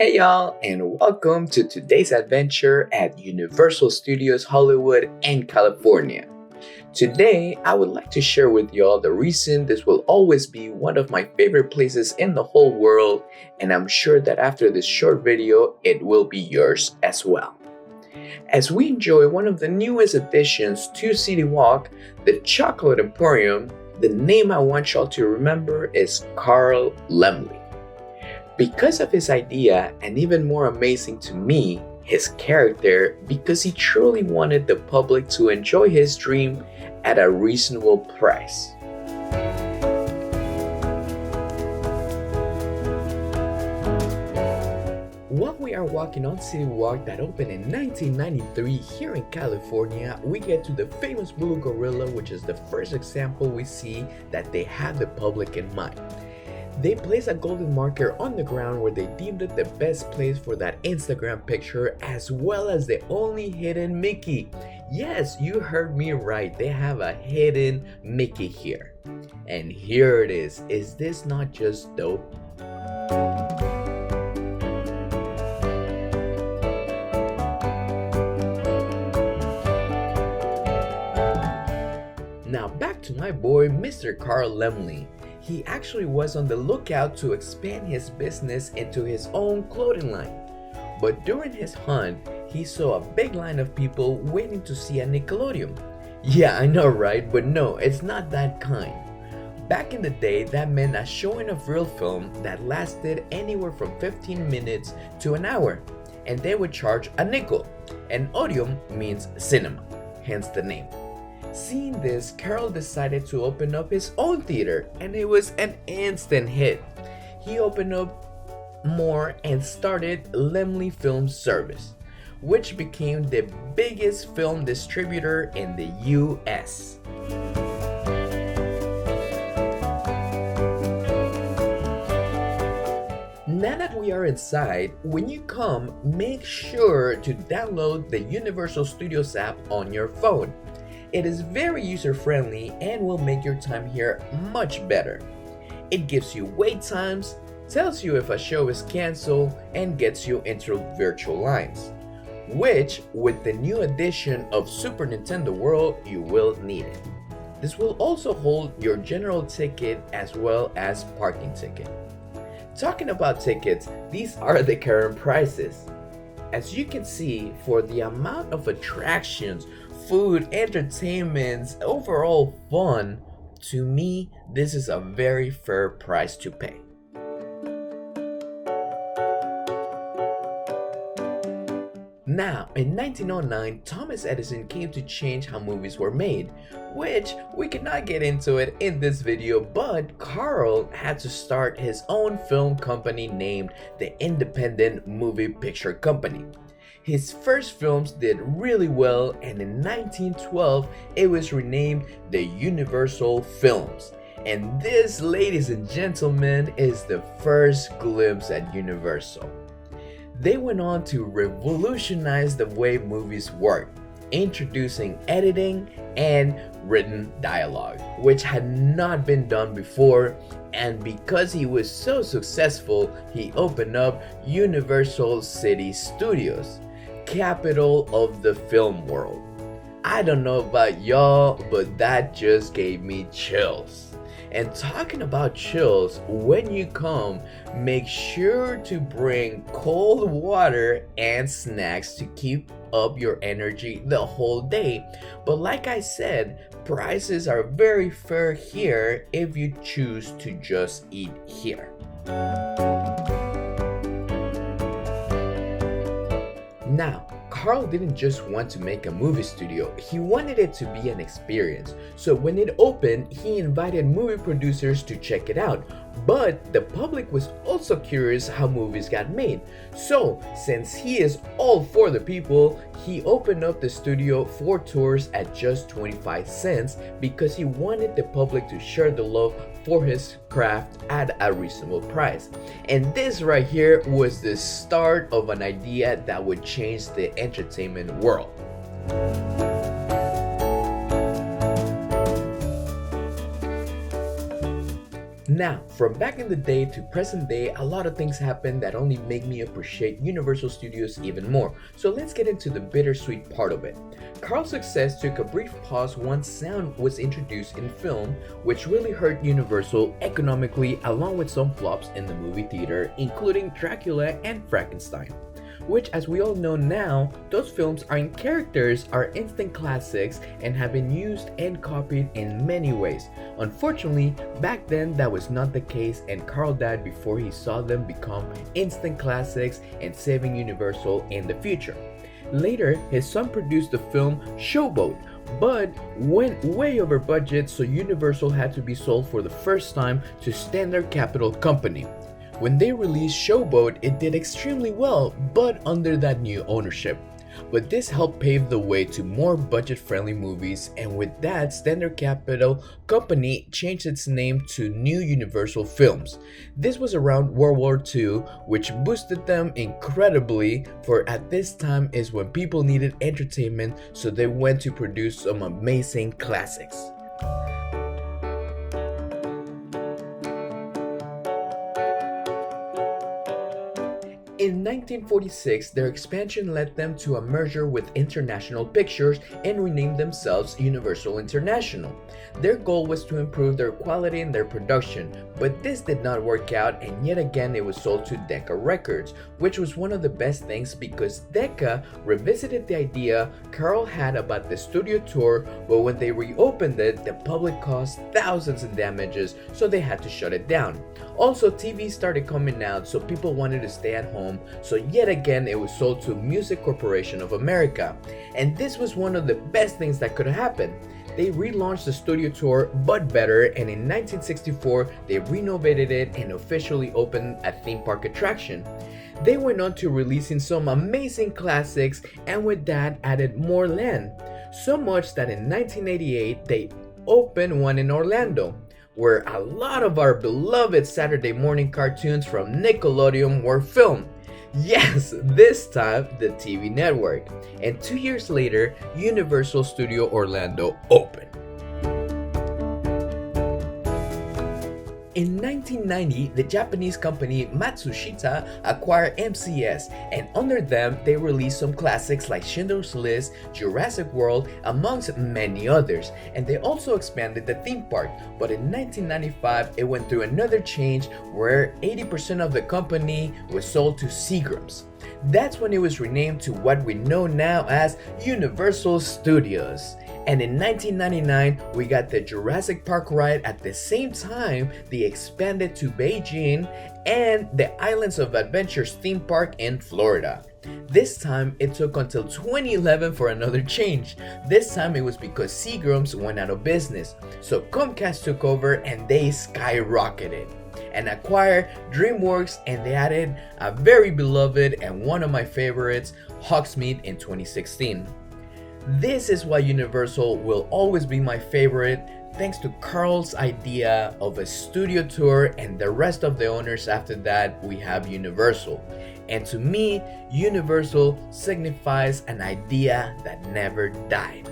Hey y'all, and welcome to today's adventure at Universal Studios Hollywood in California. Today, I would like to share with y'all the reason this will always be one of my favorite places in the whole world, and I'm sure that after this short video, it will be yours as well. As we enjoy one of the newest additions to City Walk, the Chocolate Emporium, the name I want y'all to remember is Carl Laemmle. Because of his idea, and even more amazing to me, his character, because he truly wanted the public to enjoy his dream at a reasonable price. While we are walking on City Walk that opened in 1993 here in California, we get to the famous Blue Gorilla, which is the first example we see that they have the public in mind. They placed a golden marker on the ground where they deemed it the best place for that Instagram picture, as well as the only hidden Mickey. Yes, you heard me right, they have a hidden Mickey here. And here it is. Is this not just dope? Now back to my boy, Mr. Carl Laemmle. He actually was on the lookout to expand his business into his own clothing line. But during his hunt, he saw a big line of people waiting to see a Nickelodeon. Yeah, I know, right? But no, it's not that kind. Back in the day, that meant a showing of real film that lasted anywhere from 15 minutes to an hour, and they would charge a nickel. And Odeon means cinema, hence the name. Seeing this, Carl decided to open up his own theater, and it was an instant hit. He opened up more and started Laemmle Film Service, which became the biggest film distributor in the US. Now that we are inside, when you come, make sure to download the Universal Studios app on your phone. It is very user-friendly and will make your time here much better. It gives you wait times, tells you if a show is canceled, and gets you into virtual lines, which, with the new addition of Super Nintendo World, you will need it. This will also hold your general ticket as well as parking ticket. Talking about tickets, these are the current prices. As you can see, for the amount of attractions, food, entertainments, overall fun, to me, this is a very fair price to pay. Now, in 1909, Thomas Edison came to change how movies were made, which we cannot get into it in this video, but Carl had to start his own film company named the Independent Movie Picture Company. His first films did really well, and in 1912 it was renamed the Universal Films. And this, ladies and gentlemen, is the first glimpse at Universal. They went on to revolutionize the way movies work, introducing editing and written dialogue, which had not been done before. And because he was so successful, he opened up Universal City Studios, capital of the film world. I don't know about y'all, but that just gave me chills. And talking about chills, when you come, make sure to bring cold water and snacks to keep up your energy the whole day. But like I said, prices are very fair here if you choose to just eat here. Now, Carl didn't just want to make a movie studio, he wanted it to be an experience. So when it opened, he invited movie producers to check it out. But the public was also curious how movies got made. So, since he is all for the people, he opened up the studio for tours at just 25 cents because he wanted the public to share the love for his craft at a reasonable price. And this right here was the start of an idea that would change the entertainment world. Now, from back in the day to present day, a lot of things happen that only make me appreciate Universal Studios even more. So let's get into the bittersweet part of it. Carl's success took a brief pause once sound was introduced in film, which really hurt Universal economically, along with some flops in the movie theater, including Dracula and Frankenstein. Which, as we all know now, those films aren't characters, are instant classics and have been used and copied in many ways. Unfortunately, back then that was not the case, and Carl died before he saw them become instant classics and saving Universal in the future. Later, his son produced the film Showboat, but went way over budget, so Universal had to be sold for the first time to Standard Capital Company. When they released Showboat, it did extremely well, but under that new ownership. But this helped pave the way to more budget-friendly movies, and with that, Standard Capital Company changed its name to New Universal Films. This was around World War II, which boosted them incredibly, for at this time is when people needed entertainment, so they went to produce some amazing classics. In 1946, their expansion led them to a merger with International Pictures and renamed themselves Universal International. Their goal was to improve their quality in their production, but this did not work out, and yet again it was sold to Decca Records, which was one of the best things because Decca revisited the idea Carl had about the studio tour, but when they reopened it, the public caused thousands in damages, so they had to shut it down. Also, TV started coming out, so people wanted to stay at home, so yet again it was sold to Music Corporation of America. And this was one of the best things that could have happened. They relaunched the studio tour, but better, and in 1964 they renovated it and officially opened a theme park attraction. They went on to releasing some amazing classics, and with that added more land. So much that in 1988 they opened one in Orlando, where a lot of our beloved Saturday morning cartoons from Nickelodeon were filmed. Yes, this time the TV network. And 2 years later, Universal Studio Orlando opened. In 1990, the Japanese company Matsushita acquired MCS, and under them they released some classics like Schindler's List, Jurassic World, amongst many others, and they also expanded the theme park. But in 1995, it went through another change where 80% of the company was sold to Seagram's. That's when it was renamed to what we know now as Universal Studios. And in 1999, we got the Jurassic Park ride. At the same time, they expanded to Beijing and the Islands of Adventures theme park in Florida. This time, it took until 2011 for another change. This time, it was because Seagram's went out of business. So Comcast took over and they skyrocketed and acquired DreamWorks, and they added a very beloved and one of my favorites, Hogsmeade, in 2016. This is why Universal will always be my favorite, thanks to Carl's idea of a studio tour, and the rest of the owners after that we have Universal. And to me, Universal signifies an idea that never died.